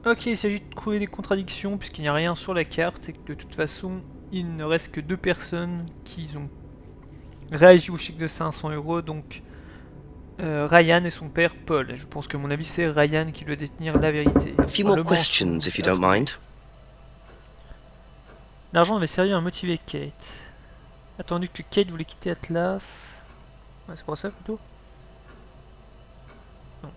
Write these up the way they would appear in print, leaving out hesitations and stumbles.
Ok, il s'agit de trouver des contradictions puisqu'il n'y a rien sur la carte et que de toute façon il ne reste que 2 personnes qui ont réagi au chèque de 500 €, donc Ryan et son père Paul. Et je pense que à mon avis c'est Ryan qui doit détenir la vérité. A few Enfin, more le mensonge, questions, if you à don't trouver. mind. L'argent avait servi à motiver Kate. Attendu que Kate voulait quitter Atlas. Ouais, c'est pour ça plutôt. Non.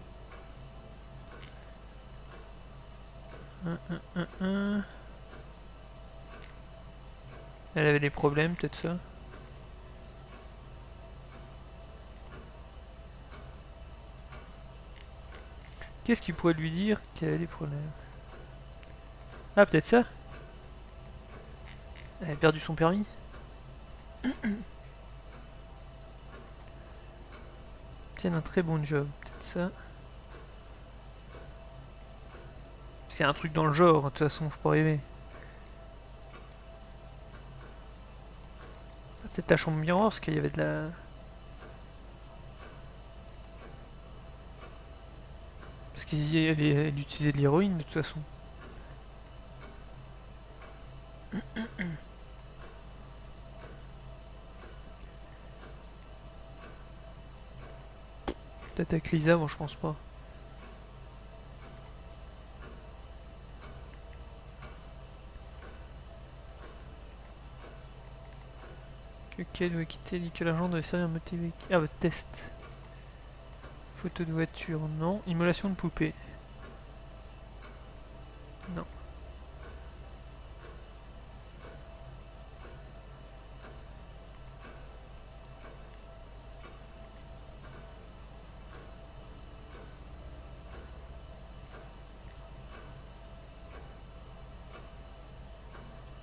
Elle avait des problèmes, peut-être ça. Qu'est-ce qu'il pourrait lui dire qu'elle avait des problèmes? Ah, peut-être ça. Elle a perdu son permis. C'est un très bon job, peut-être ça. C'est un truc dans le genre, de toute façon, faut pas rêver. Ah, peut-être la chambre miroir, parce qu'il y avait de la... Parce elle utilisait de l'héroïne, de toute façon. Peut-être avec Lisa, moi je pense pas. Que Kate doit quitter, dit que l'argent devait servir à motiver... Ah, bah, test. Photo de voiture, non. Immolation de poupée. Non.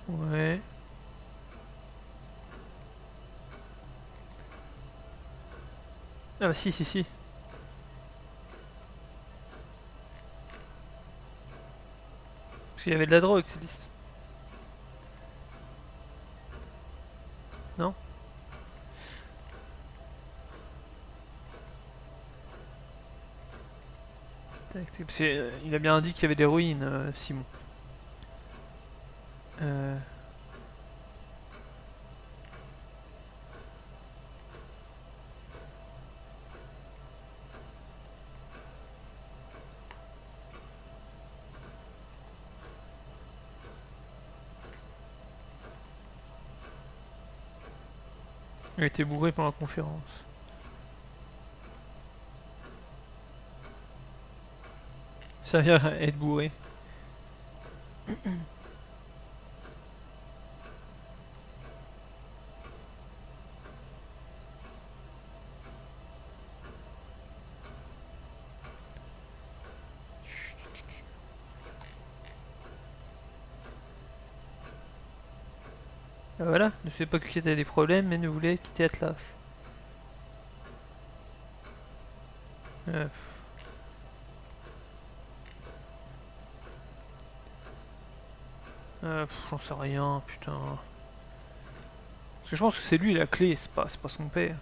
Ouais. Ah bah si, si, si. Parce qu'il y avait de la drogue, c'est liste. Non? Parce il a bien dit qu'il y avait des ruines, Simon. Euh... Il a été bourré pendant la conférence. Ça vient être bourré. Voilà, ne savait pas que Kate avait des problèmes, mais ne voulait quitter Atlas. Euh, J'en sais rien, putain. Parce que je pense que c'est lui la clé, c'est pas son père.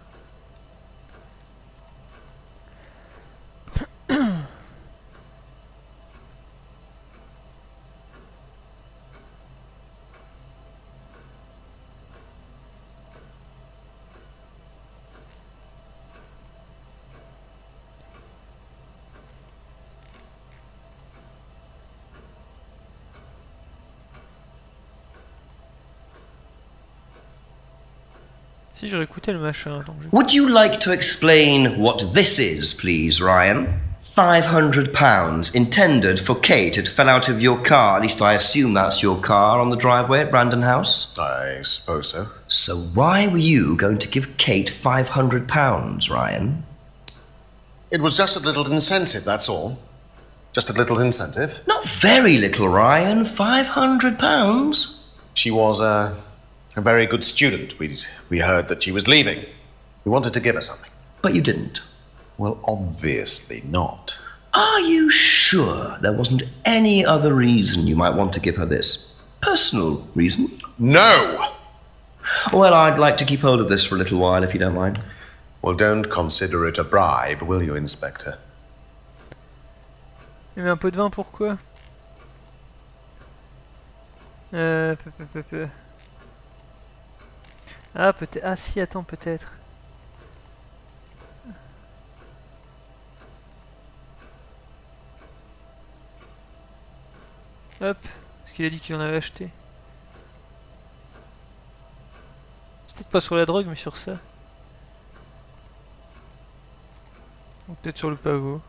Si j'aurais écouté le machin, donc Would you like to explain what this is, please, Ryan? £500 intended for Kate. It fell out of your car. At least I assume that's your car on the driveway at Brandon House. I suppose so. So why were you going to give Kate £500, Ryan? It was just a little incentive, that's all. Just a little incentive. Not very little, Ryan. £500. She was a very good student. We heard that she was leaving. We wanted to give her something. But you didn't. Well, obviously not. Are you sure there wasn't any other reason you might want to give her this? Personal reason? No! Well, I'd like to keep hold of this for a little while, if you don't mind. Well, don't consider it a bribe, will you, Inspector? Il y avait un peu de vin, pourquoi? Peu. Ah, peut-être. Ah, si, attends, peut-être. Hop. Parce qu'il a dit qu'il en avait acheté. Peut-être pas sur la drogue, mais sur ça. Ou peut-être sur le pavot.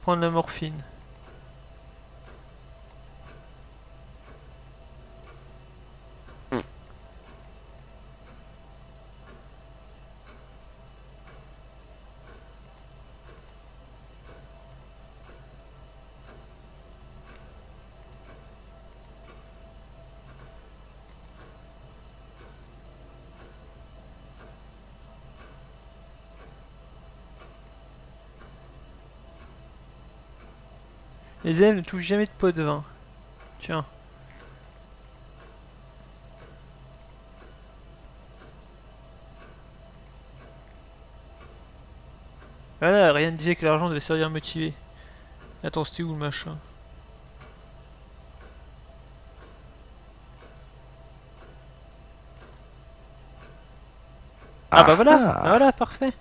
Prendre la morphine. Les ailes ne touchent jamais de pot de vin. Tiens. Voilà, rien ne disait que l'argent devait servir à motiver. Attends, c'était où le machin? Ah bah voilà, ah, voilà, parfait.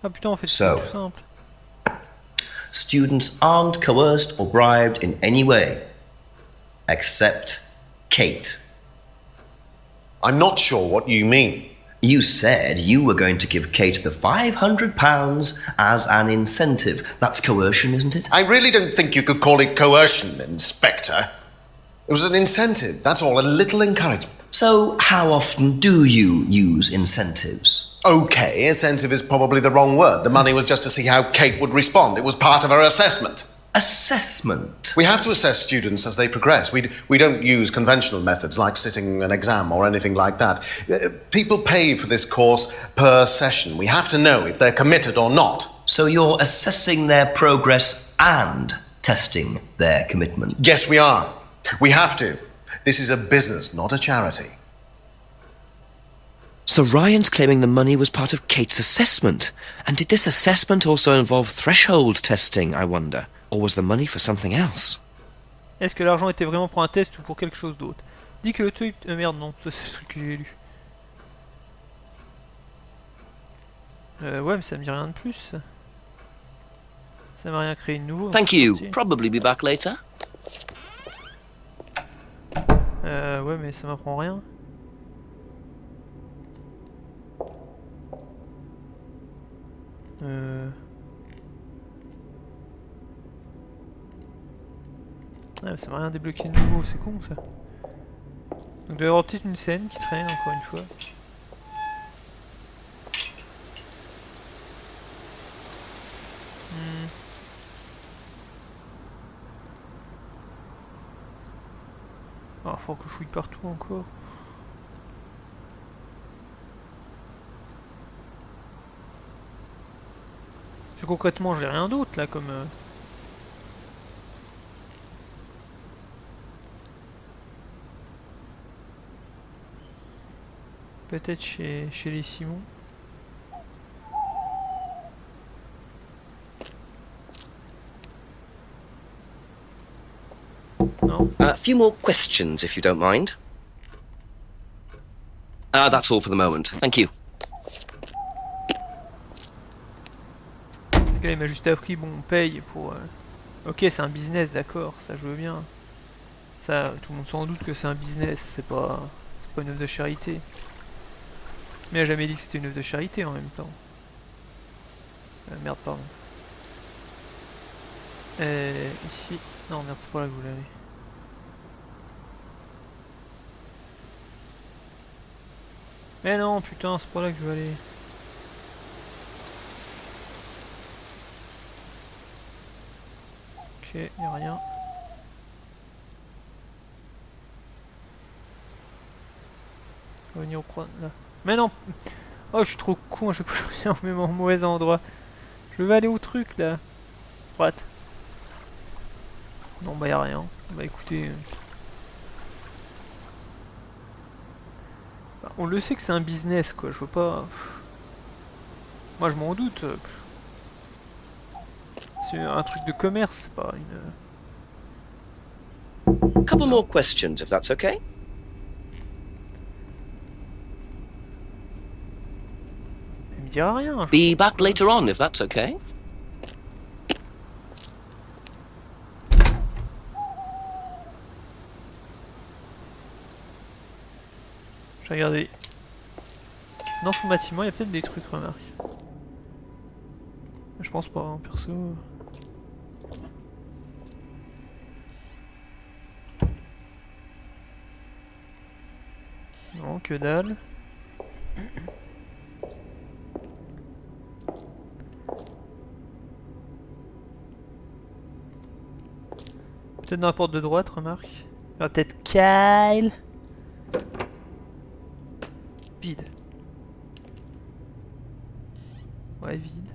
Ah putain, on fait So. tout simple. Students aren't coerced or bribed in any way, except Kate. I'm not sure what you mean. You said you were going to give Kate the £500 as an incentive. That's coercion, isn't it? I really don't think you could call it coercion, Inspector. It was an incentive, that's all, a little encouragement. So, how often do you use incentives? Okay, incentive is probably the wrong word. The money was just to see how Kate would respond. It was part of her assessment. Assessment? We have to assess students as they progress. We don't use conventional methods like sitting an exam or anything like that. People pay for this course per session. We have to know if they're committed or not. So you're assessing their progress and testing their commitment? Yes, we are. We have to. This is a business, not a charity. So Ryan's claiming the money was part of Kate's assessment. And did this assessment also involve threshold testing, I wonder? Or was the money for something else? Est-ce que l'argent était vraiment pour un test ou pour quelque chose d'autre? Dis que le truc... merde, non, ça c'est le truc que j'ai lu. Ouais, mais ça me dit rien de plus. Ça m'a rien créé de nouveau. Thank you. Probably be back later. Ouais, mais ça m'apprend rien. Ah, mais ça m'a rien débloqué de nouveau, c'est con ça. Donc il doit y avoir peut-être une scène qui traîne encore une fois. Ah, faut que je fouille partout encore. Parce que concrètement, j'ai rien d'autre là comme. Peut-être chez les Simons. Non. A few more questions, if you don't mind. That's all for the moment. Thank you. Parce que là, il m'a juste appris, bon, on paye pour... Ok, c'est un business, d'accord, ça je veux bien. Ça, tout le monde s'en doute que c'est un business, c'est pas une œuvre de charité. Mais il a jamais dit que c'était une œuvre de charité en même temps. Merde, pardon. Ici... Non, merde, c'est pas là que je voulais aller. Mais non, putain, c'est pas là que je veux aller. Ok, y'a rien. Revenir au croix, là. Mais non! Oh, je suis trop con, je suis même au mauvais endroit. Je veux aller au truc, là. Droite. Non, bah y'a rien. Bah écoutez... bah, on le sait que c'est un business quoi, je veux pas... Moi je m'en doute. C'est un truc de commerce, c'est pas une... Couple more questions, if that's okay. Il me dira rien. Be back later on, if that's okay. Je vais regarder. Dans son bâtiment, il y a peut-être des trucs, remarque. Je pense pas, hein, perso. Non, que dalle. Peut-être dans la porte de droite, remarque. Il y aura peut-être Kyle. Vide. Ouais, vide.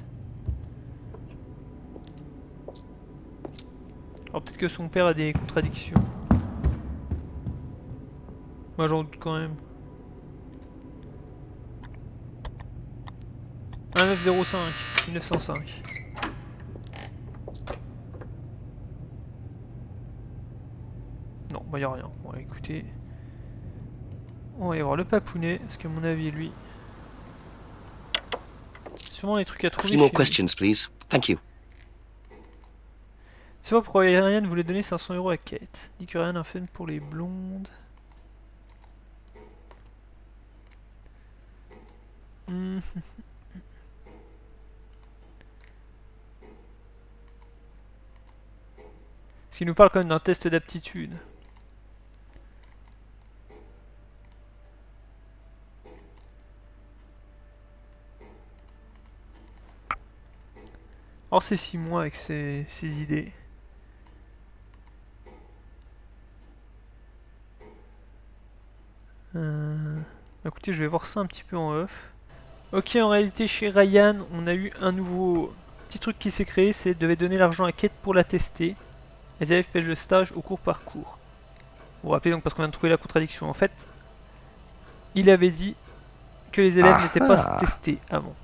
Alors peut-être que son père a des contradictions. Moi j'en doute quand même. 1905, 1905. Non, bah y'a rien. Bon écoutez. On va y voir le papounet, parce qu'à mon avis lui... Sûrement les trucs à A trouver few more chez lui. questions, please. Thank you. C'est pas pourquoi Ryan voulait donner 500 € à Kate. Dit que Ryan a fait pour les blondes. Parce qu'il nous parle quand même d'un test d'aptitude. Or c'est Simon avec ses idées. Écoutez, je vais voir ça un petit peu en off. Ok, en réalité chez Ryan, on a eu un nouveau petit truc qui s'est créé, c'est devait donner l'argent à Kate pour la tester. Les élèves pêchent le stage au cours par cours. Vous vous rappelez donc parce qu'on vient de trouver la contradiction. En fait, il avait dit que les élèves n'étaient pas testés avant.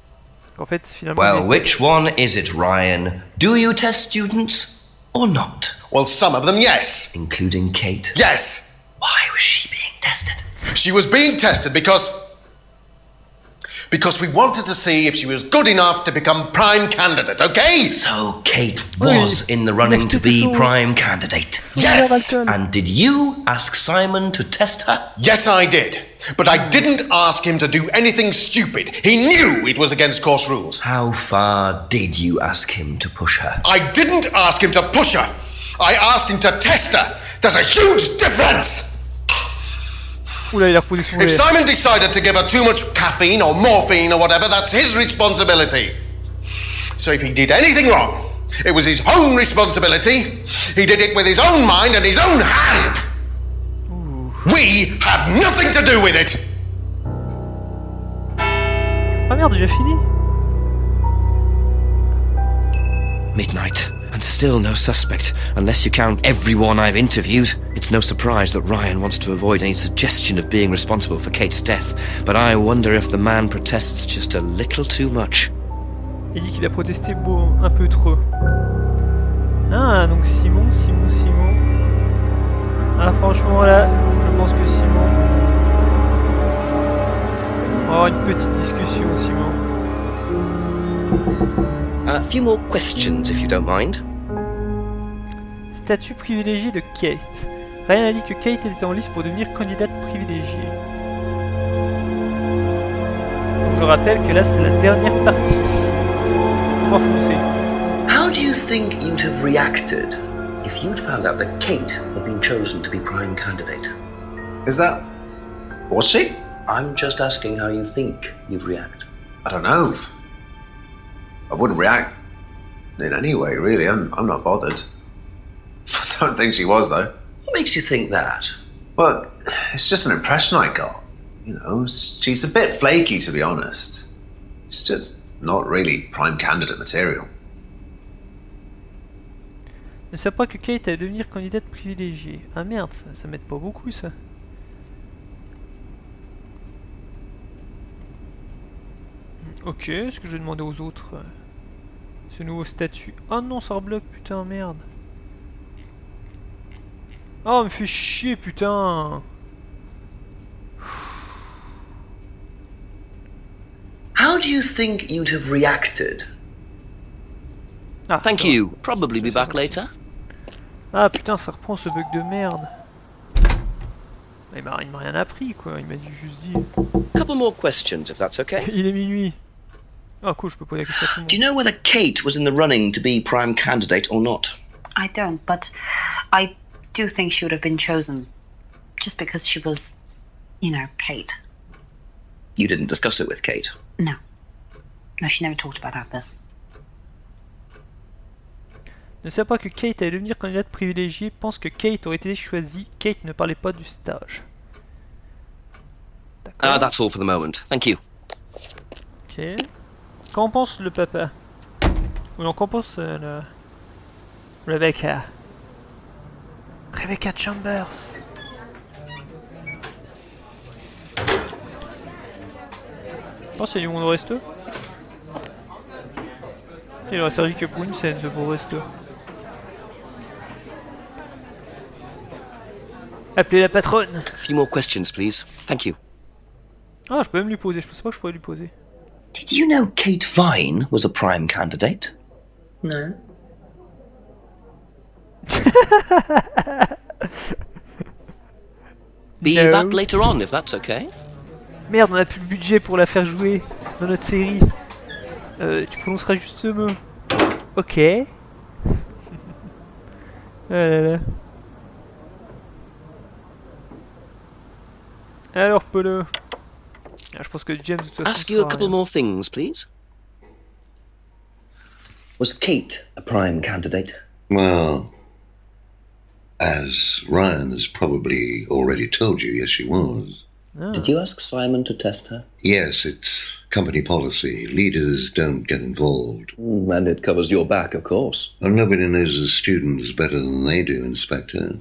En fait, finalement... Well, which one is it, Ryan? Do you test students or not? Well, some of them, yes. Including Kate? Yes. Why was she being tested? She was being tested because we wanted to see if she was good enough to become prime candidate, okay? So Kate was in the running to be prime candidate. Yes! And did you ask Simon to test her? Yes, I did. But I didn't ask him to do anything stupid. He knew it was against course rules. How far did you ask him to push her? I didn't ask him to push her. I asked him to test her. There's a huge difference. Oula, il a reposé son If verre. Simon decided to give her too much caffeine or morphine or whatever, that's his responsibility. So if he did anything wrong, it was his own responsibility. He did it with his own mind and his own hand. We had nothing to do with it. Ah merde, j'ai fini. Midnight, and still no suspect, unless you count everyone I've interviewed. It's no surprise that Ryan wants to avoid any suggestion of being responsible for Kate's death, but I wonder if the man protests just a little too much. Il dit qu'il a protesté un peu trop. Ah, donc Simon. Ah, franchement, là, je pense que Simon... On va avoir une petite discussion, Simon. A few more questions, if you don't mind. Statut privilégié de Kate. Ryan a dit que Kate était en liste pour devenir candidate privilégiée. Donc je rappelle que là, c'est la dernière partie. Pouvoir foncer. How do you think you'd have reacted if you'd found out that Kate had been chosen to be prime candidate? Is that... Was she? I'm just asking how you think you'd react. I don't know. I wouldn't react in any way, really. I'm not bothered. I don't think she was, though. What makes you think that? Well, it's just an impression I got. You know, she's a bit flaky, to be honest. She's just not really prime candidate material. Ne savait pas que Kate allait devenir candidate privilégiée. Ah merde, ça m'aide pas beaucoup ça. Ok, ce que je vais demander aux autres. Ce nouveau statut. Oh non, ça rebloque, putain, merde. Oh, me fait chier, putain. How do you think you'd have reacted? Ah, Thank ça va. you. Probably be back later. Ah putain, ça reprend ce bug de merde. Il m'a rien appris quoi, il m'a juste dit. Couple more questions, if that's okay. Il est minuit. Ah cool, je peux poser la question à tout le Do you monde. know whether Kate was in the running to be prime candidate or not? I don't, but I do think she would have been chosen just because she was, you know, Kate. You didn't discuss it with Kate. No. No, she never talked about this. Ne savait pas que Kate allait devenir candidate privilégiée, pense que Kate aurait été choisie. Kate ne parlait pas du stage. D'accord. That's all for the moment. Thank you. Ok. Qu'en pense le papa? Ou non, qu'en pense le... Rebecca? Rebecca Chambers. Oh, c'est du monde au resto? Il aurait servi que pour une scène, ce beau resto. Appelez la patronne. A few more questions, please. Thank you. Ah, je peux même lui poser, je pensais pas que je pourrais lui poser. Did you know Kate Vine was a prime candidate? No. Be No. back later on, if that's okay. Merde, on a plus le budget pour la faire jouer dans notre série. Tu prononceras juste ce mot. Ok. Ah là là. Alors, Polo. Ah, je pense que James, de toute façon, Ask you a fera couple rien. more things, please. Was Kate a prime candidate? Well, as Ryan has probably already told you, yes, she was. Ah. Did you ask Simon to test her? Yes, it's company policy. Leaders don't get involved. And it covers your back, of course. Well, nobody knows the students better than they do, Inspector.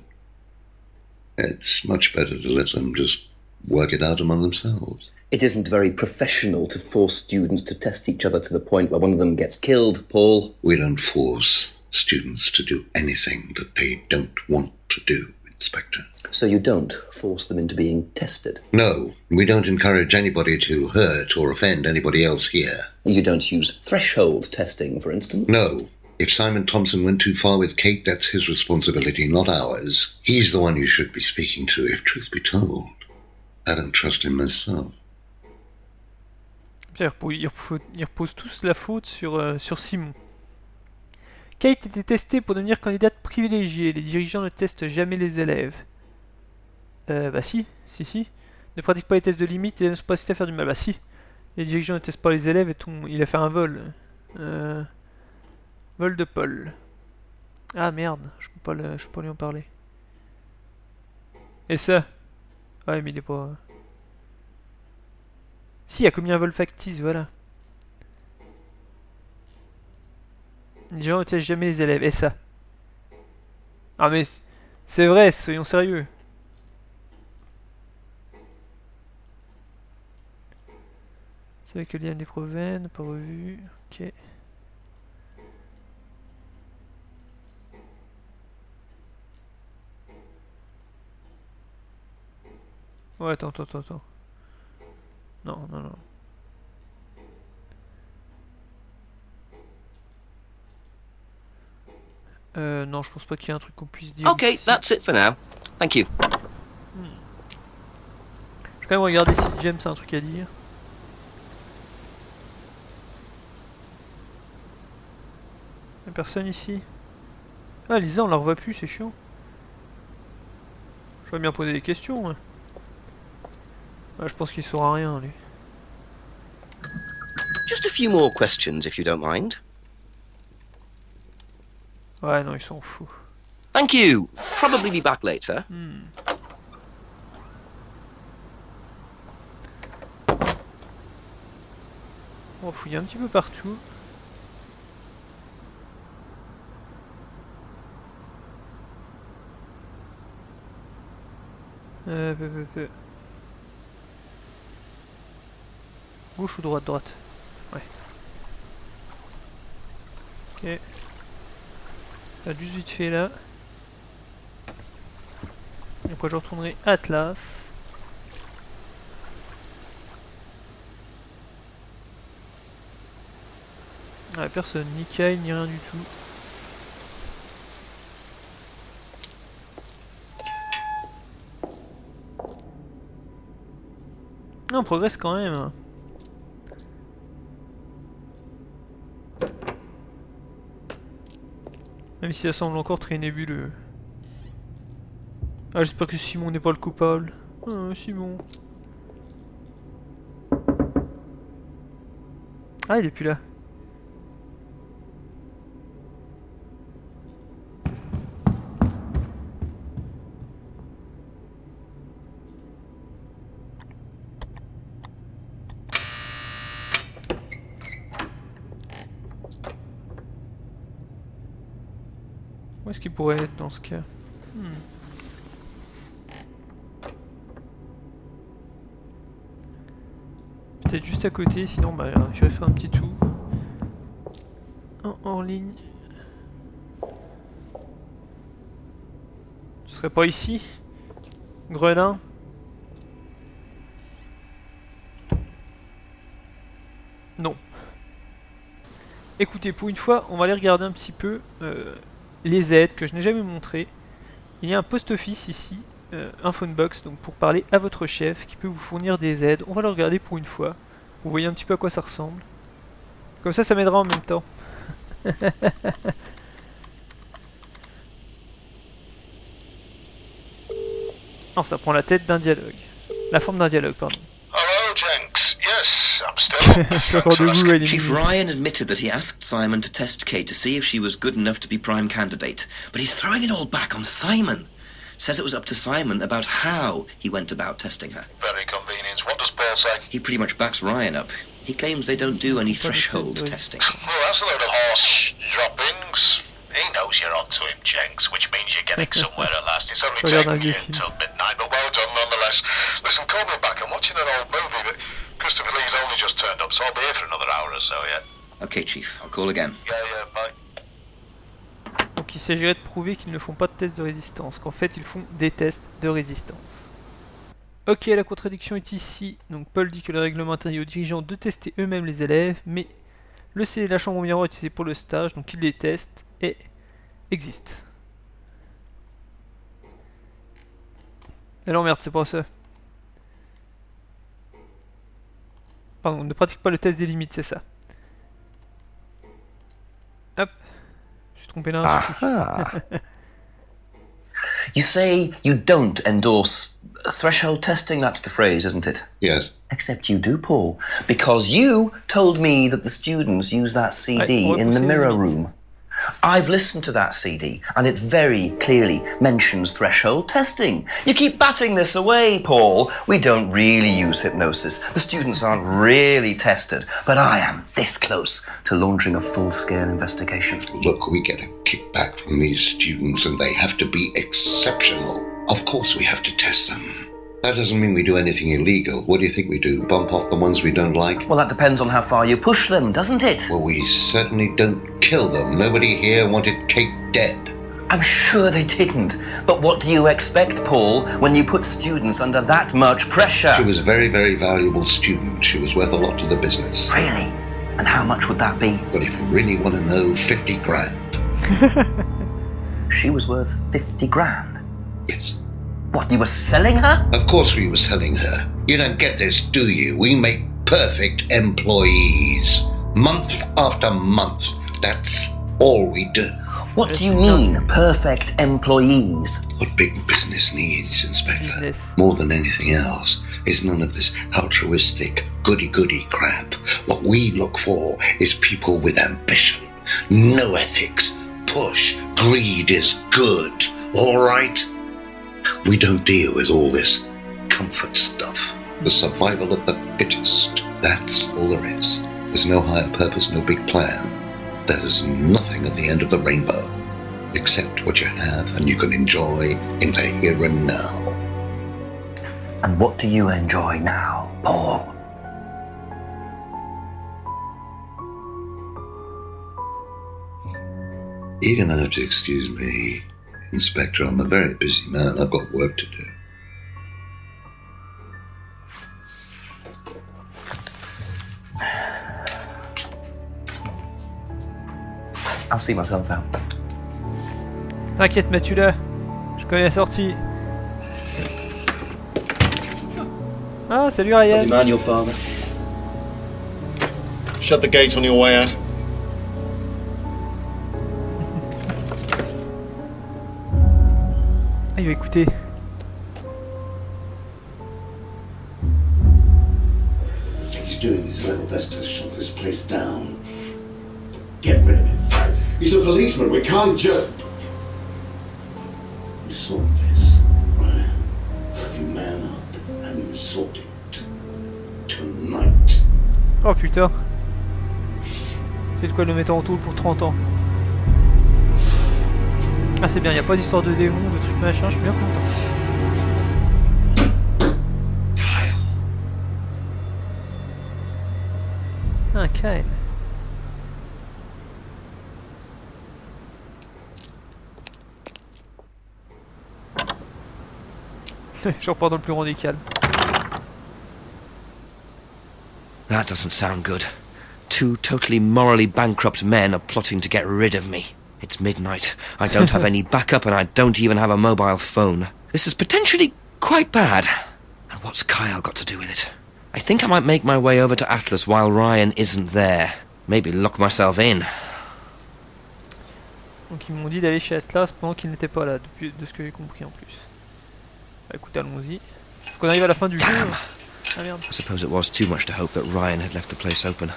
It's much better to let them just work it out among themselves. It isn't very professional to force students to test each other to the point where one of them gets killed, Paul. We don't force students to do anything that they don't want to do, Inspector. So you don't force them into being tested. No, we don't encourage anybody to hurt or offend anybody else here. You don't use threshold testing, for instance. No. If Simon Thompson went too far with Kate, that's his responsibility, not ours. He's the one you should be speaking to, if truth be told. I don't trust him myself. Ils reposent tous la faute sur Simon. Kate était testée pour devenir candidate privilégiée. Les dirigeants ne testent jamais les élèves. Bah si. Ne pratique pas les tests de limite et ne se pas à faire du mal. Bah si. Les dirigeants ne testent pas les élèves et il a fait un vol. Vol de Paul. Ah merde, je peux pas lui en parler. Et ça? Ouais mais il est pas... Si, il a commis un vol factice, voilà. Les gens ne testent jamais les élèves. Et ça? Ah mais c'est vrai, soyons sérieux. C'est avec le lien des Provence, pas revu. Ok. Ouais, attends. Non. Non, je pense pas qu'il y ait un truc qu'on puisse dire. Okay, ici. that's it for now. Thank you. Je vais quand même regarder si James a un truc à dire. Y'a personne ici. Ah, Lisa, on la revoit plus, c'est chiant. Je vais bien poser des questions. Ouais. Ouais, je pense qu'il saura rien, lui. Just a few more questions, if you don't mind. Ouais, non, il s'en fout. Thank you. Probably be back later. On va fouiller un petit peu partout. Gauche ou droite? Droite. Ouais. Ok. Là, juste vite fait là. Et après je retournerai à Atlas. Ah, personne, ni Kyle, ni rien du tout. On progresse quand même. Même si ça semble encore très nébuleux. Ah, j'espère que Simon n'est pas le coupable. Ah, Simon. Ah, il est plus là. Où est-ce qu'il pourrait être dans ce cas? Peut-être juste à côté, sinon bah, j'irai faire un petit tour. En ligne. Ce serait pas ici? Gredin? Non. Écoutez, pour une fois, on va aller regarder un petit peu les aides que je n'ai jamais montré. Il y a un post-office ici, un phone box, donc pour parler à votre chef qui peut vous fournir des aides. On va le regarder pour une fois. Vous voyez un petit peu à quoi ça ressemble. Comme ça m'aidera en même temps. Non, ça prend la tête d'un dialogue. La forme d'un dialogue, pardon. Hello, Jenks. Yes, I'm still. Je suis encore debout, elle est Chief minuit. Ryan admitted that he asked Simon to test Kate to see if she was good enough to be prime candidate, but he's throwing it all back on Simon. Says it was up to Simon about how he went about testing her. Very convenient. What does Paul say? He pretty much backs Ryan up. He claims they don't do any threshold testing. Well, that's a load of horse droppings. He knows you're onto him, Jenks, which means you're getting somewhere at last. It's only Regarde un taken you vieux film. until midnight, but well done nonetheless. Listen, call me back. I'm watching an old movie, but Christopher Lee's only just turned up, so I'll be here for another hour or so, yeah? Okay, Chief, I'll call again. Yeah, bye. Donc il s'agirait de prouver qu'ils ne font pas de tests de résistance, qu'en fait ils font des tests de résistance. Ok, la contradiction est ici. Donc Paul dit que le règlement interdit aux dirigeants de tester eux-mêmes les élèves, mais le CD de la chambre au miroir est utilisé pour le stage, donc il les teste et existe. Et non merde, c'est pas ça. Pardon, ne pratique pas le test des limites, c'est ça. Hop. Je suis trompé là. You say you don't endorse threshold testing, that's the phrase, isn't it? Yes. Except you do, Paul. Because you told me that the students use that CD Right, in the what mirror was it? room. I've listened to that CD, and it very clearly mentions threshold testing. You keep batting this away, Paul. We don't really use hypnosis. The students aren't really tested, but I am this close to launching a full-scale investigation. Look, we get a kickback from these students and they have to be exceptional. Of course we have to test them. That doesn't mean we do anything illegal. What do you think we do? Bump off the ones we don't like? Well, that depends on how far you push them, doesn't it? Well, we certainly don't kill them. Nobody here wanted Kate dead. I'm sure they didn't. But what do you expect, Paul, when you put students under that much pressure? She was a very, very valuable student. She was worth a lot to the business. Really? And how much would that be? But if you really want to know, 50 grand. She was worth 50 grand. Yes. What, you were selling her? Of course we were selling her. You don't get this, do you? We make perfect employees. Month after month. That's all we do. What do you mean, perfect employees? What big business needs, Inspector, Business. more than anything else, is none of this altruistic, goody-goody crap. What we look for is people with ambition, no ethics, push, greed is good, all right? We don't deal with all this comfort stuff. The survival of the fittest, that's all there is. There's no higher purpose, no big plan. There's nothing at the end of the rainbow, except what you have and you can enjoy in the here and now. And what do you enjoy now, Paul? You're gonna have to excuse me, Inspector. I'm a very busy man. I've got work to do. I'll see myself out. T'inquiète, Mathieu, je connais la sortie. Ah, salut Ryan. Man, your father. Shut the gate on your way out. Ah, il va écouter. He's doing his level best to shut this place down. Get rid of him. He's a policeman. We can't just... You sort this, Ryan. You man up and you sort it. Tonight. Oh putain. C'est de quoi le mettre en tôle pour 30 ans. Ah c'est bien, y a pas d'histoire de démon, de trucs machin, je suis bien content. Ah, Kyle. Je repars dans le plus grand des calmes. That doesn't sound good. Two totally morally bankrupt men are plotting to get rid of me. It's midnight. I don't have any backup and I don't even have a mobile phone. This is potentially quite bad. And what's Kyle got to do with it? I think I might make my way over to Atlas while Ryan isn't there. Maybe lock myself in. Donc ils m'ont dit d'aller chez Atlas pendant qu'il n'était pas là, de ce que j'ai compris en plus. Bah écoute, allons-y. Faut qu'on arrive à la fin du jeu. Ah merde. I suppose it was too much to hope that Ryan had left the place open.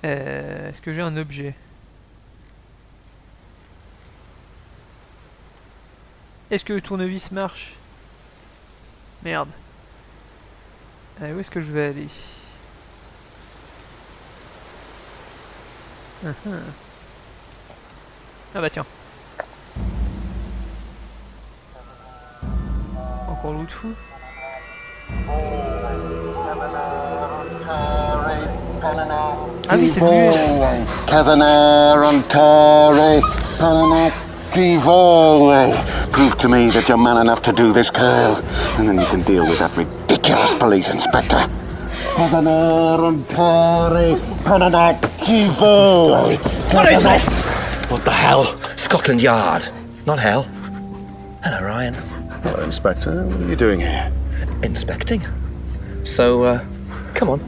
Est-ce que j'ai un objet? Est-ce que le tournevis marche? Merde. Où est-ce que je vais aller? Ah bah tiens. Encore l'autre fou. Ah oui, c'est lui. Prove to me that you're man enough to do this, Kyle, and then you can deal with that ridiculous police inspector. What is this? What the hell? Scotland Yard. Not hell. Hello, Ryan. Hello, Inspector. What are you doing here? Inspecting? So, come on.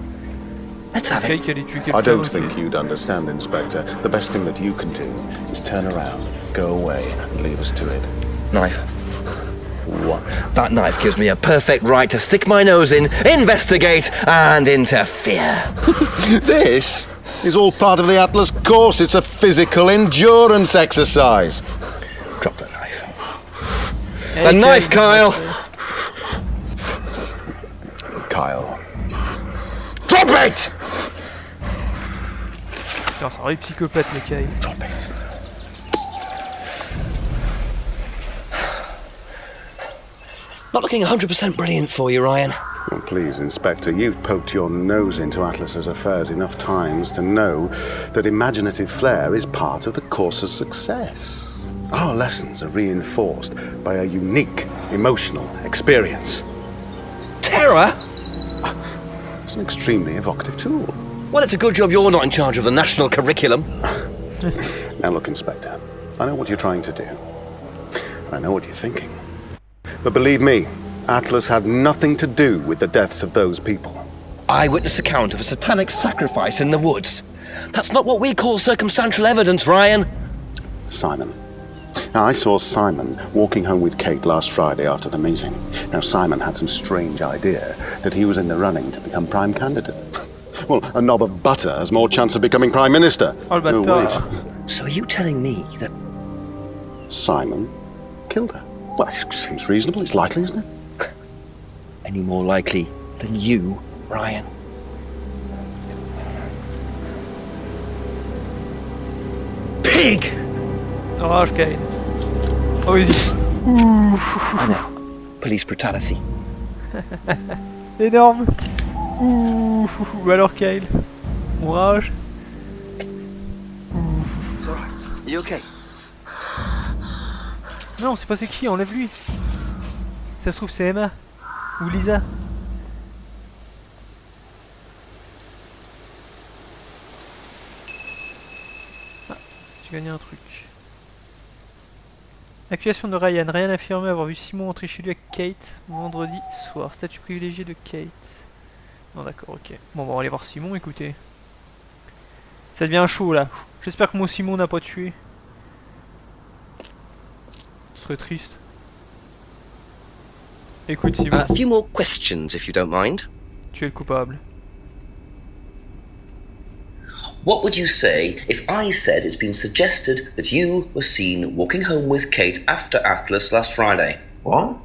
Let's have it. I don't think you'd understand, Inspector. The best thing that you can do is turn around, go away, and leave us to it. Knife. What? That knife gives me a perfect right to stick my nose in, investigate, and interfere. This is all part of the Atlas course. It's a physical endurance exercise. Drop the knife. The knife, Kyle! Kyle. Drop it! Putain, c'est un vrai psychopathe, le Kyle. Drop it. Not looking 100% brilliant for you, Ryan. Oh, please, Inspector, you've poked your nose into Atlas's affairs enough times to know that imaginative flair is part of the course's success. Our lessons are reinforced by a unique emotional experience. Terror? It's an extremely evocative tool. Well, it's a good job you're not in charge of the national curriculum. Now look, Inspector, I know what you're trying to do. I know what you're thinking. But believe me, Atlas had nothing to do with the deaths of those people. Eyewitness account of a satanic sacrifice in the woods. That's not what we call circumstantial evidence, Ryan. Simon. Now, I saw Simon walking home with Kate last Friday after the meeting. Now, Simon had some strange idea that he was in the running to become prime candidate. Well, a knob of butter has more chance of becoming prime minister. Oh, no, wait. So are you telling me that... Simon killed her? Well, it seems reasonable. It's likely, isn't it? Any more likely than you, Ryan? Pig! Orage, Kyle. Oh, vas-y. Ouh. I know. Police brutality. Énorme. Ouh. Alors Kyle, on rage. It's alright. You okay? Non, on sait pas c'est qui, enlève-lui. Ça se trouve c'est Emma. Ou Lisa. Ah, j'ai gagné un truc. Accusation de Ryan. Ryan affirmé avoir vu Simon entrer chez lui avec Kate vendredi soir. Statut privilégié de Kate. Non d'accord, ok. Bon, on va aller voir Simon, écoutez. Ça devient chaud là. J'espère que mon Simon n'a pas tué. Ce serait triste. Écoute Simon, A few more questions, if you don't mind. tu es le coupable. What would you say if I said it's been suggested that you were seen walking home with Kate after Atlas last Friday? What?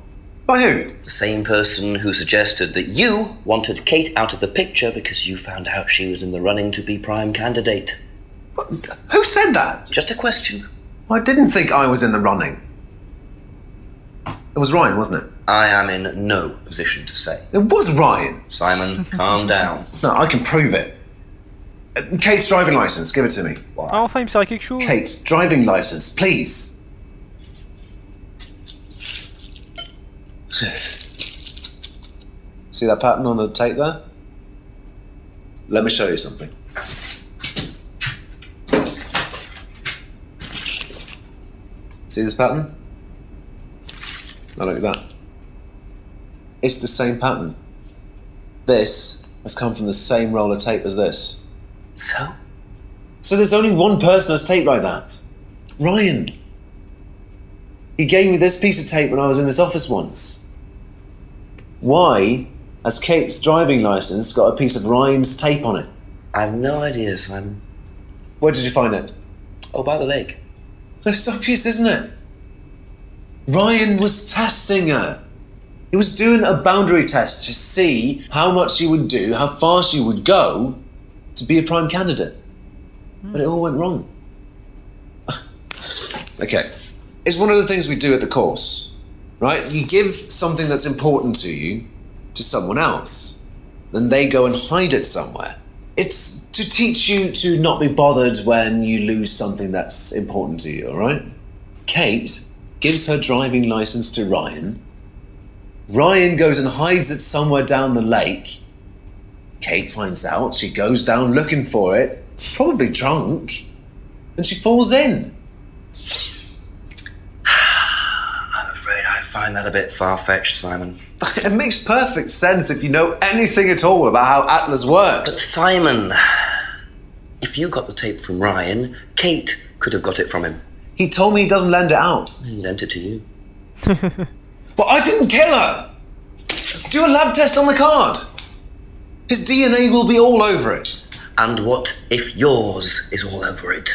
By who? The same person who suggested that you wanted Kate out of the picture because you found out she was in the running to be prime candidate. Who said that? Just a question. I didn't think I was in the running. It was Ryan, wasn't it? I am in no position to say. It was Ryan. Simon, calm down. No, I can prove it. Kate's driving license, give it to me. Ah enfin il me sert à quelque chose. Kate's driving license, please. See that pattern on the tape there? Let me show you something. See this pattern? Now look at that. It's the same pattern. This has come from the same roll of tape as this. So? So there's only one person that's taped like that. Ryan. He gave me this piece of tape when I was in his office once. Why has Kate's driving license got a piece of Ryan's tape on it? I have no idea, Simon. Where did you find it? Oh, by the lake. It's obvious, isn't it? Ryan was testing her. He was doing a boundary test to see how much she would do, how far she would go to be a prime candidate. But it all went wrong. Okay. It's one of the things we do at the course, right? You give something that's important to you to someone else, then they go and hide it somewhere. It's to teach you to not be bothered when you lose something that's important to you, alright? Kate gives her driving license to Ryan. Ryan goes and hides it somewhere down the lake. Kate finds out, she goes down looking for it, probably drunk, and she falls in. I'm afraid I find that a bit far-fetched, Simon. It makes perfect sense if you know anything at all about how Atlas But works. Simon, if you got the tape from Ryan, Kate could have got it from him. He told me he doesn't lend it out. He lent it to you. But I didn't kill her! Do a lab test on the card. His DNA will be all over it. And what if yours is all over it?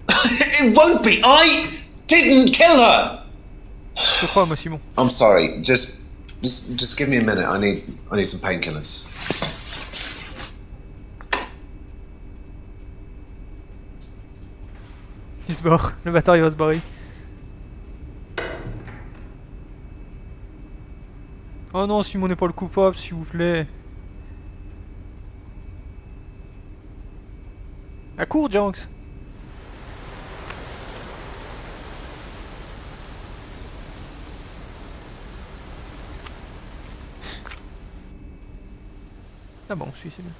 It won't be. I didn't kill her. Je crois moi Simon. I'm sorry. Just give me a minute. I need some painkillers. Il se barre. Le bâtard il va se barrer. Oh non, Simon n'est pas le coupable, s'il vous plaît. À court, Jenks. Ah bon, celui c'est bien.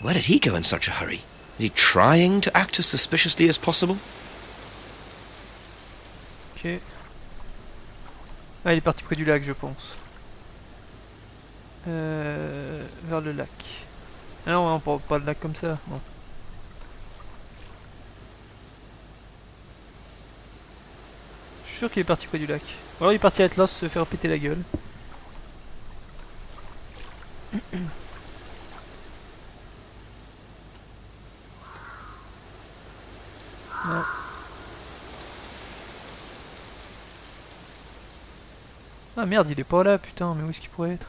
Where did he go in such a hurry? Is he trying to act as suspiciously as possible? Ok. Ah, il est parti près du lac, je pense. Vers le lac. Ah non, pas de lac comme ça. Non. Je suis sûr qu'il est parti près du lac. Ou alors il est parti à Atlas se faire péter la gueule. Non. Ah merde, il est pas là, putain, mais où est-ce qu'il pourrait être?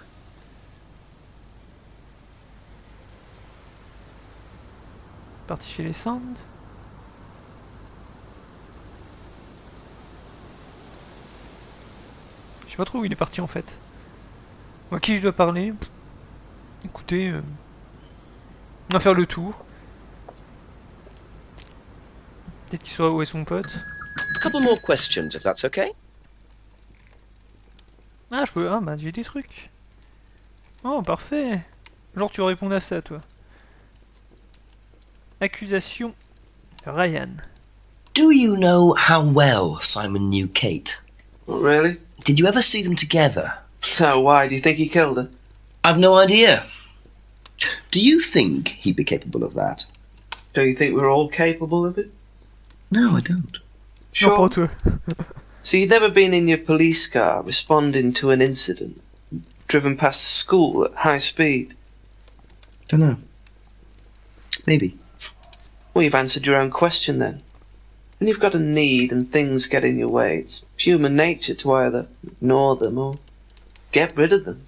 Parti chez les Sands. Je sais pas trop où il est parti en fait. À qui je dois parler? Écoutez, on va faire le tour. Peut-être qu'il saura où est son pote. A couple more questions, if that's okay. Ah, je peux. Ah, bah j'ai des trucs. Oh, parfait. Genre, tu réponds à ça, toi. Accusation. Ryan. Do you know how well Simon knew Kate? Not really. Did you ever see them together? So why? Do you think he killed her? I've no idea. Do you think he'd be capable of that? Do you think we're all capable of it? No, I don't. Sure. Non, pas toi. So you've never been in your police car responding to an incident, driven past a school at high speed? Don't know. Maybe. Well, you've answered your own question then. When you've got a need and things get in your way, it's human nature to either ignore them or get rid of them.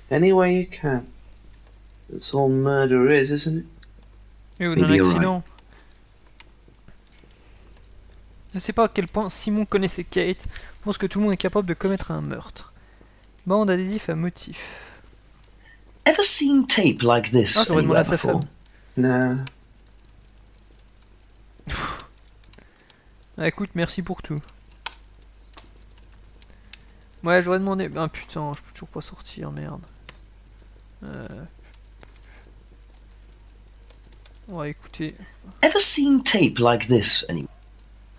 Any way you can. That's all murder is, isn't it? Et ou d'un Maybe you're accident. Je sais pas à quel point Simon connaissait Kate. Je pense que tout le monde est capable de commettre un meurtre. Bande adhésif à motif. Ever seen tape like this Ah, j'aurais demandé anywhere à sa before? femme. No. Ah, écoute, merci pour tout. Ouais, j'aurais demandé. Ah putain, je peux toujours pas sortir, merde. Ouais, écoutez. Ever seen tape like this anywhere?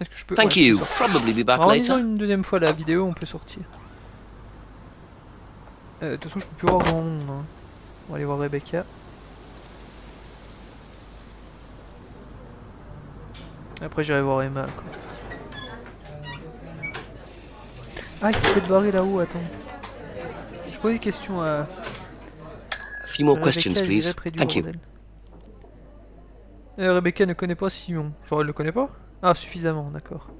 Est-ce que je peux. Thank ouais, je you. peux sortir. Probably be back Alors, en lisant later. une deuxième fois la vidéo, on peut sortir. De toute façon, je peux plus voir grand monde. Hein. On va aller voir Rebecca. Après, j'irai voir Emma. Quoi. Ah, il s'est peut-être barré là-haut, attends. Je pose des questions à. A few more Rebecca, questions, elle please. irait près du Thank you. bordel. Rebecca ne connaît pas Simon. Genre, elle le connaît pas? Ah, suffisamment, d'accord.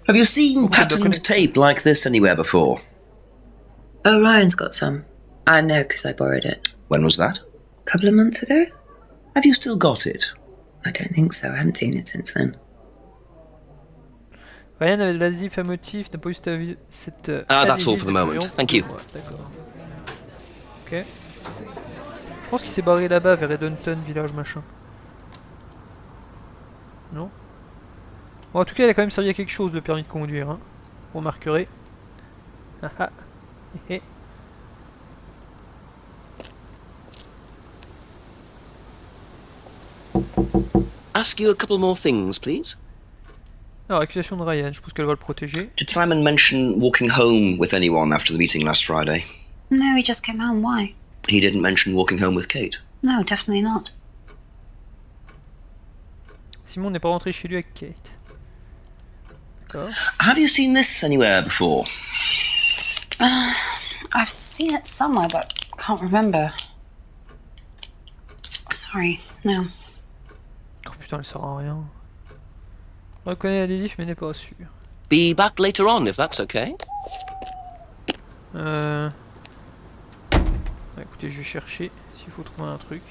Have you seen Okay, patterned tape like this anywhere before? Oh, Ryan's got some. I know because I borrowed it. When was that? A couple of months ago? Have you still got it? I don't think so. I haven't seen it since then. Ryan avait de l'adhésif à motif, n'a pas eu cette. Ah, that's all adhésif for the moment. d'expérience. Thank you. Ouais, d'accord. Ok. Je pense qu'il s'est barré là-bas vers Edenton, village machin. Non? Bon, en tout cas, il a quand même servi à quelque chose le permis de conduire. Hein. Vous remarquerez. Haha. Hé. Ask you a couple more things, please. Alors, accusation de Ryan, je pense qu'elle va le protéger. Did Simon mention walking home with anyone after the meeting last Friday? No, he just came home. Why? He didn't mention walking home with Kate. No, definitely not. Simon n'est pas rentré chez lui avec Kate. D'accord. Have you seen this anywhere before? I've seen it somewhere, but can't remember. Sorry, no. Oh putain, elle sert à rien. Je reconnais l'adhésif, mais n'est pas sûr. Be back later on, if that's okay. Bah, écoutez, je vais chercher s'il faut trouver un truc.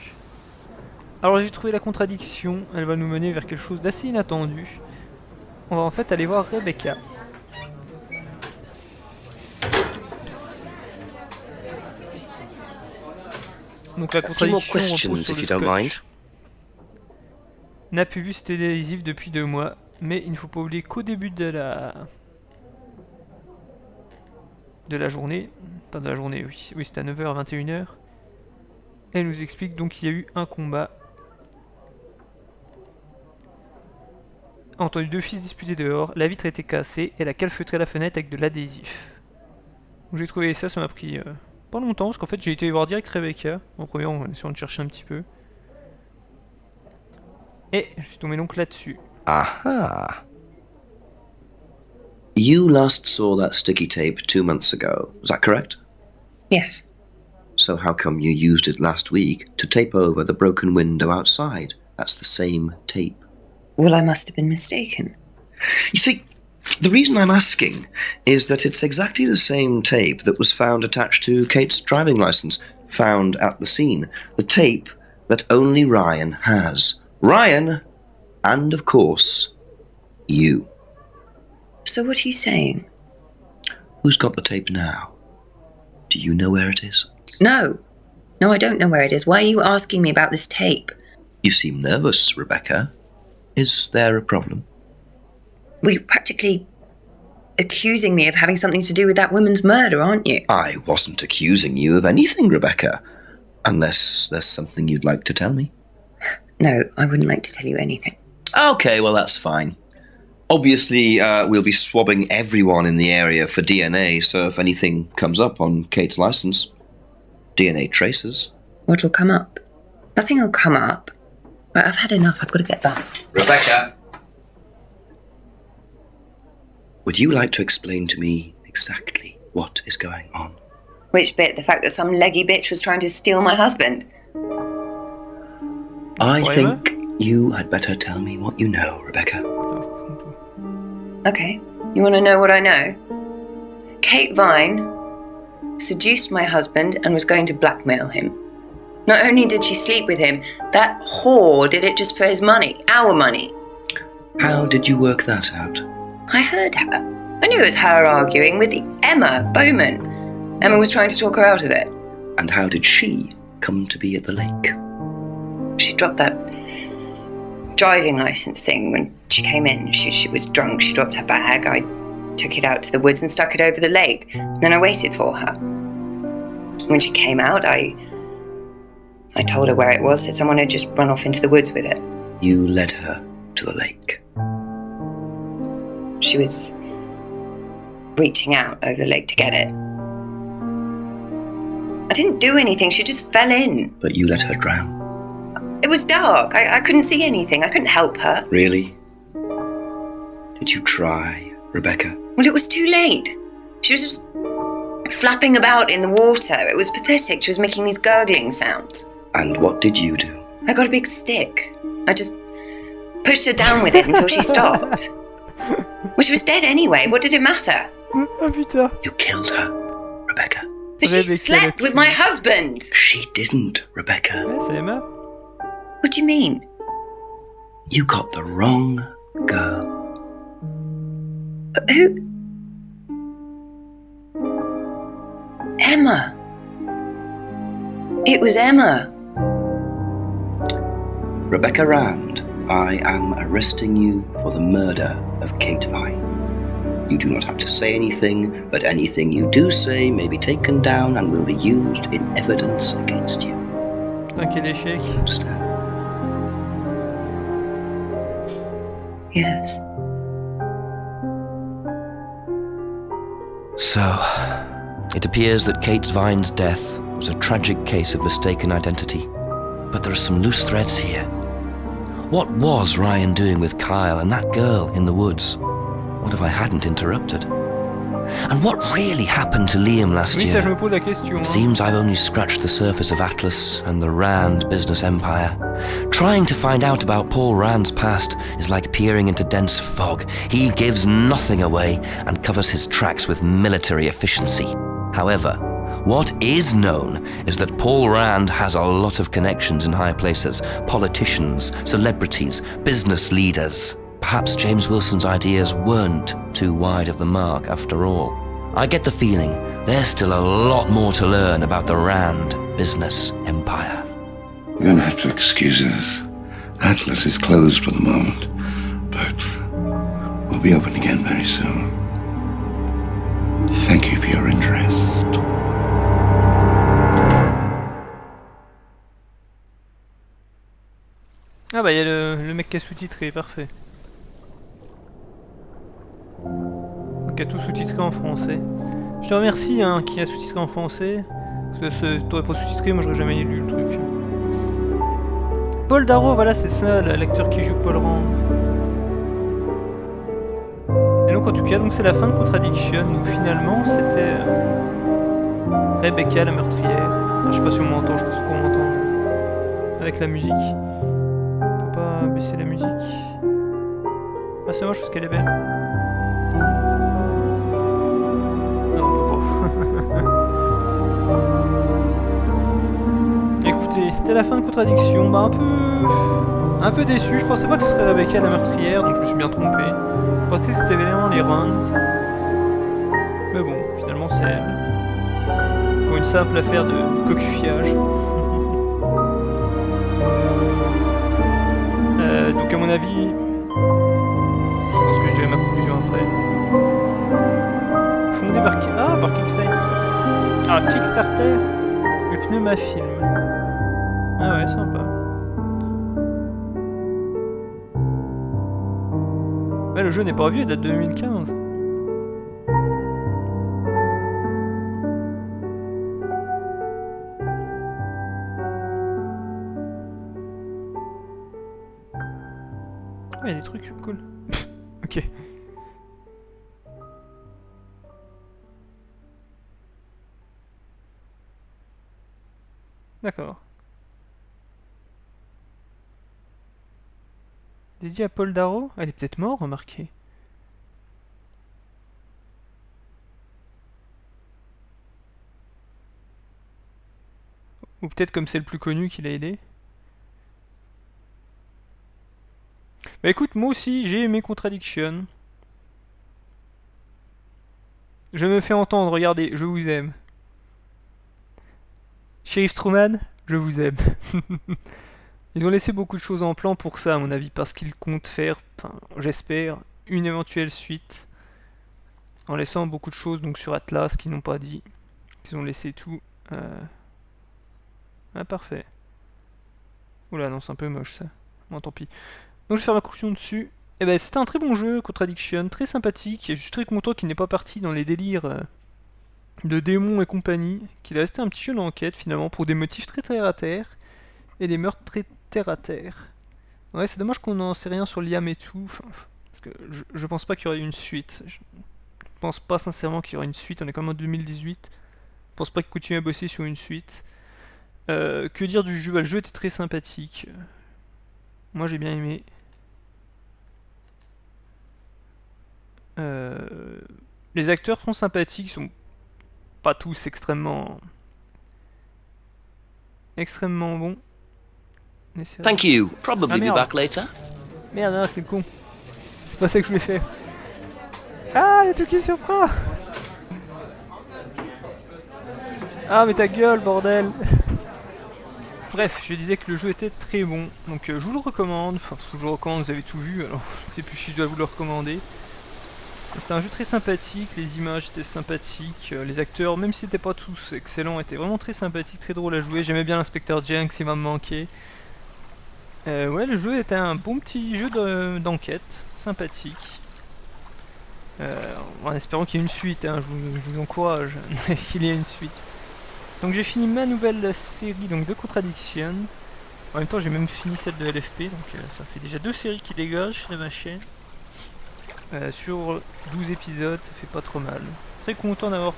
Alors j'ai trouvé la contradiction, elle va nous mener vers quelque chose d'assez inattendu. On va en fait aller voir Rebecca. Donc la A few more contradiction questions, repose sur if le you don't mind. scotch. N'a plus vu cet adhésif depuis 2 mois, mais il ne faut pas oublier qu'au début de la journée, pas de la journée, oui c'était à 9h, 21h, elle nous explique donc qu'il y a eu un combat. A entendu 2 fils disputer dehors, la vitre était cassée, elle a calfeutré la fenêtre avec de l'adhésif. J'ai trouvé ça, ça m'a pris pas longtemps, parce qu'en fait j'ai été voir direct Rebecca, en premier en essayant de chercher un petit peu. Et je suis tombé donc là-dessus. Aha. You last saw that sticky tape 2 months ago, is that correct? Yes. So how come you used it last week to tape over the broken window outside? That's the same tape. Well, I must have been mistaken. You see, the reason I'm asking is that it's exactly the same tape that was found attached to Kate's driving license, found at the scene. The tape that only Ryan has. Ryan, and of course, you. So what are you saying? Who's got the tape now? Do you know where it is? No. No, I don't know where it is. Why are you asking me about this tape? You seem nervous, Rebecca. Is there a problem? Well, you're practically accusing me of having something to do with that woman's murder, aren't you? I wasn't accusing you of anything, Rebecca. Unless there's something you'd like to tell me. No, I wouldn't like to tell you anything. Okay, well, that's fine. Obviously, we'll be swabbing everyone in the area for DNA, so if anything comes up on Kate's license, DNA traces. What'll come up? Nothing will come up. Right, I've had enough. I've got to get back. Rebecca! Would you like to explain to me exactly what is going on? Which bit? The fact that some leggy bitch was trying to steal my husband? I think you had better tell me what you know, Rebecca. Okay. You want to know what I know? Kate Vine seduced my husband and was going to blackmail him. Not only did she sleep with him, that whore did it just for his money, our money. How did you work that out? I heard her. I knew it was her arguing with Emma Bowman. Emma was trying to talk her out of it. And how did she come to be at the lake? She dropped that driving licence thing when she came in. She was drunk. She dropped her bag. I took it out to the woods and stuck it over the lake. Then I waited for her. When she came out, I told her where it was, said someone had just run off into the woods with it. You led her to the lake. She was reaching out over the lake to get it. I didn't do anything, she just fell in. But you let her drown. It was dark, I couldn't see anything, I couldn't help her. Really? Did you try, Rebecca? Well, it was too late. She was just flapping about in the water. It was pathetic, she was making these gurgling sounds. And what did you do? I got a big stick. I just pushed her down with it until she stopped. Well, she was dead anyway, what did it matter? Ah putain. You killed her, Rebecca. But she slept with my husband. She didn't, Rebecca. Ouais, c'est Emma. What do you mean? You got the wrong girl. Who? Emma. It was Emma. Rebecca Rand, I am arresting you for the murder of Kate Vine. You do not have to say anything, but anything you do say may be taken down and will be used in evidence against you. Putain, quel échec. Understand? Yes. So, it appears that Kate Vine's death was a tragic case of mistaken identity. But there are some loose threads here. What was Ryan doing with Kyle and that girl in the woods? What if I hadn't interrupted? And what really happened to Liam last Oui, year? ça je me pose la question. It seems I've only scratched the surface of Atlas and the Rand business empire. Trying to find out about Paul Rand's past is like peering into dense fog. He gives nothing away and covers his tracks with military efficiency. However, what is known is that Paul Rand has a lot of connections in high places, politicians, celebrities, business leaders. Perhaps James Wilson's ideas weren't too wide of the mark after all. I get the feeling there's still a lot more to learn about the Rand business empire. You're going to have to excuse us. Atlas is closed for the moment, but we'll be open again very soon. Thank you for your interest. Ah bah il y a le mec qui a sous-titré, parfait. Donc il a tout sous-titré en français. Je te remercie hein, qui a sous-titré en français. Parce que t'aurais pas sous-titré, moi j'aurais jamais lu le truc. Paul Darrow, voilà c'est ça, l'acteur qui joue Paul Rand. Et donc en tout cas, c'est la fin de Contradiction, où finalement c'était Rebecca la meurtrière. Enfin, je sais pas si on m'entend, je pense qu'on m'entend avec la musique. On peut pas baisser la musique. Ah c'est moche parce qu'elle est belle. Non on peut pas. Écoutez, c'était la fin de Contradiction, bah un peu déçu, je pensais pas que ce serait Rebecca la meurtrière, donc je me suis bien trompé. Je pensais que c'était vraiment les Rand. Mais bon, finalement c'est elle. Pour une simple affaire de coquillage. Donc à mon avis, je pense que je dirai ma conclusion après. Fondé par Kickstarter. Ah, Kickstarter, le pneuma film. Ah ouais, sympa. Ouais, le jeu n'est pas vieux, il date de 2015. Ah, il y a des trucs cool. Ok. D'accord. Dédié à Paul Darrow? Elle est peut-être morte, remarquez. Ou peut-être comme c'est le plus connu qu'il a aidé. Bah écoute, moi aussi, j'ai aimé Contradiction. Je me fais entendre, regardez, je vous aime. Sheriff Truman, je vous aime. Ils ont laissé beaucoup de choses en plan pour ça, à mon avis, parce qu'ils comptent faire, enfin, j'espère, une éventuelle suite. En laissant beaucoup de choses donc sur Atlas qu'ils n'ont pas dit. Ils ont laissé tout. Ah, parfait. Oula, non, c'est un peu moche ça. Bon, tant pis. Donc je vais faire ma conclusion dessus. Et ben, c'était un très bon jeu, Contradiction, très sympathique. Je suis très content qu'il n'ait pas parti dans les délires de démons et compagnie. Qu'il a resté un petit jeu d'enquête finalement pour des motifs très terre à terre et des meurtres très terre à terre. Ouais, c'est dommage qu'on n'en sait rien sur l'IAM et tout. Enfin, parce que je pense pas qu'il y aurait une suite. Je pense pas sincèrement qu'il y aurait une suite. On est quand même en 2018. Je pense pas qu'il continue à bosser sur une suite. Que dire du jeu? Le jeu était très sympathique. Moi j'ai bien aimé. Les acteurs sont sympathiques, ils sont pas tous extrêmement bons. Thank you. Probably be merde. back later. Merde, hein, c'est con. C'est pas ça que je voulais faire. Ah, y'a tout qui surprend. Ah, mais ta gueule, bordel. Bref, je disais que le jeu était très bon, donc je vous le recommande. Enfin, je vous le recommande, vous avez tout vu, alors je sais plus si je dois vous le recommander. C'était un jeu très sympathique, les images étaient sympathiques, les acteurs, même si c'était pas tous excellents, étaient vraiment très sympathiques, très drôles à jouer. J'aimais bien l'inspecteur Jenks, il m'a manqué. Ouais, le jeu était un bon petit jeu d'enquête, sympathique. En espérant qu'il y ait une suite, hein, je vous encourage qu'il y ait une suite. Donc j'ai fini ma nouvelle série donc de Contradiction. En même temps j'ai même fini celle de LFP, donc ça fait déjà 2 séries qui dégagent de ma chaîne. Sur 12 épisodes, ça fait pas trop mal. Très content d'avoir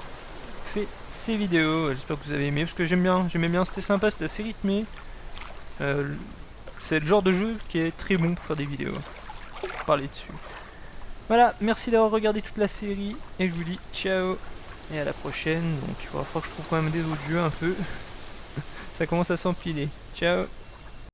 fait ces vidéos, j'espère que vous avez aimé, parce que j'aimais bien, c'était sympa, c'était assez rythmé. C'est le genre de jeu qui est très bon pour faire des vidéos. Parler dessus. Voilà, merci d'avoir regardé toute la série, et je vous dis ciao et à la prochaine. Donc il va falloir que je trouve quand même des autres jeux un peu. Ça commence à s'empiler. Ciao.